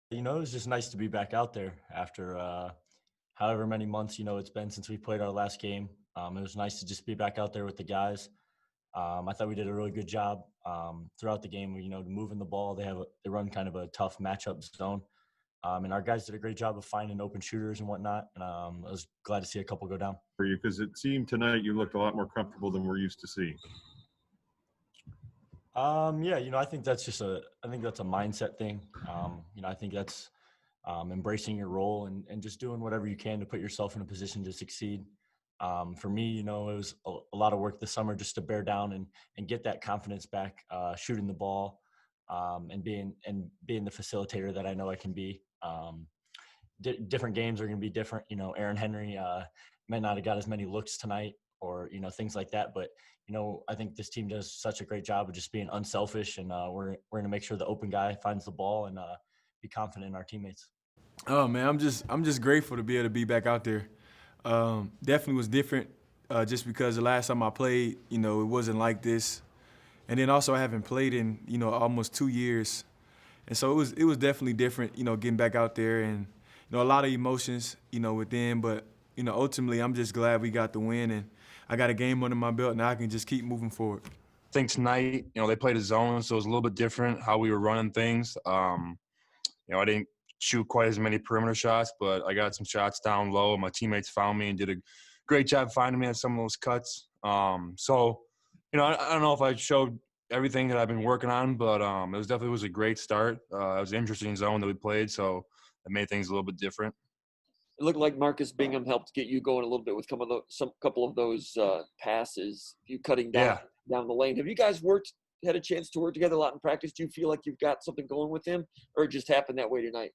It was just nice to be back out there after however many months, it's been since we played our last game. It was nice to just be back out there with the guys. I thought we did a really good job throughout the game. Moving the ball. They run kind of a tough matchup zone, and our guys did a great job of finding open shooters and whatnot. And I was glad to see a couple go down. For you, because it seemed tonight you looked a lot more comfortable than we're used to seeing. Yeah, I think that's a mindset thing. I think that's embracing your role and just doing whatever you can to put yourself in a position to succeed. For me, it was a lot of work this summer just to bear down and get that confidence back, shooting the ball, and being the facilitator that I know I can be. Different games are going to be different. Aaron Henry might not have got as many looks tonight, or things like that. But I think this team does such a great job of just being unselfish, and we're going to make sure the open guy finds the ball and be confident in our teammates. Oh man, I'm just grateful to be able to be back out there. Definitely was different, just because the last time I played, it wasn't like this, and then also I haven't played in almost 2 years, and so it was definitely different, getting back out there, and a lot of emotions, within, but ultimately I'm just glad we got the win, and I got a game under my belt, and I can just keep moving forward. I think tonight, they played a zone, so it was a little bit different how we were running things. I didn't shoot quite as many perimeter shots, but I got some shots down low. My teammates found me and did a great job finding me at some of those cuts. I don't know if I showed everything that I've been working on, but it was a great start. It was an interesting zone that we played, so it made things a little bit different. It looked like Marcus Bingham helped get you going a little bit with some couple of those passes, you cutting down the lane. Have you guys had a chance to work together a lot in practice? Do you feel like you've got something going with him, or it just happened that way tonight?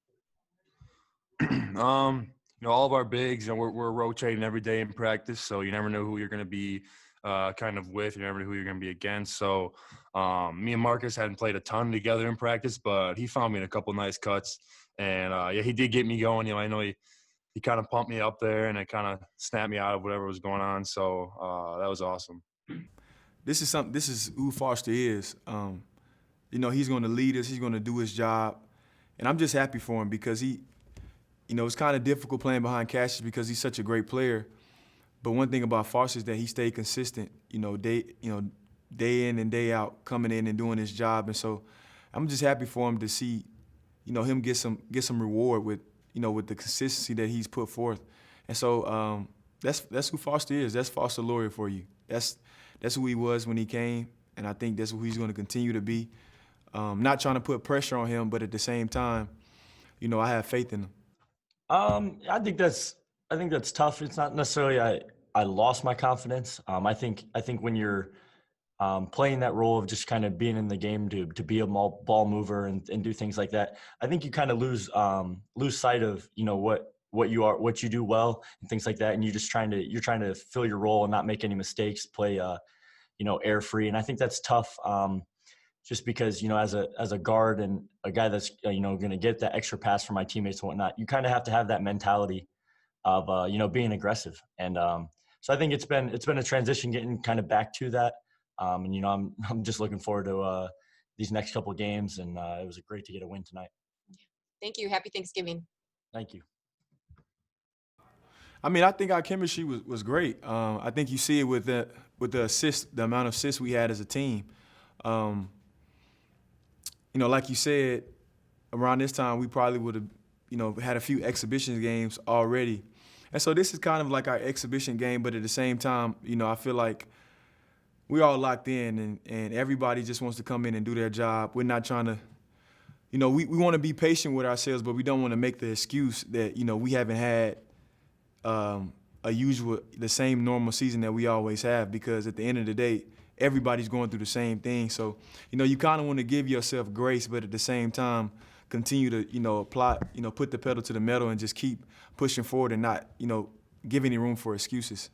All of our bigs, we're rotating every day in practice, so you never know who you're going to be kind of with. You never know who you're going to be against. So me and Marcus hadn't played a ton together in practice, but he found me in a couple nice cuts, and he did get me going. I know he kind of pumped me up there, and it kind of snapped me out of whatever was going on. So that was awesome. This is who Foster is. He's going to lead us. He's going to do his job, and I'm just happy for him because it's kind of difficult playing behind Cassius because he's such a great player. But one thing about Foster is that he stayed consistent. Day in and day out, coming in and doing his job, and so I'm just happy for him to see, him get some reward with the consistency that he's put forth. And so that's who Foster is. That's Foster Loyer for you. That's who he was when he came, and I think that's who he's going to continue to be. Not trying to put pressure on him, but at the same time, I have faith in him. I think that's tough. It's not necessarily I lost my confidence. I think when you're playing that role of just kind of being in the game to be a ball mover and do things like that, I think you kind of lose sight of what you do well and things like that, and you're trying to fill your role and not make any mistakes, play air free, and I think that's tough. Just because as a guard and a guy that's going to get that extra pass from my teammates and whatnot, you kind of have to have that mentality of being aggressive. And so I think it's been a transition getting kind of back to that. And I'm just looking forward to these next couple of games, and it was great to get a win tonight. Thank you. Happy Thanksgiving. Thank you. I mean, I think our chemistry was great. I think you see it with the assists, the amount of assists we had as a team. Like you said, around this time we probably would have, had a few exhibition games already. And so this is kind of like our exhibition game, but at the same time, I feel like we're all locked in and everybody just wants to come in and do their job. We're not trying to, we want to be patient with ourselves, but we don't want to make the excuse that, we haven't had the same normal season that we always have, because at the end of the day, everybody's going through the same thing. So, you kind of want to give yourself grace, but at the same time, continue to, apply, put the pedal to the metal and just keep pushing forward and not, give any room for excuses.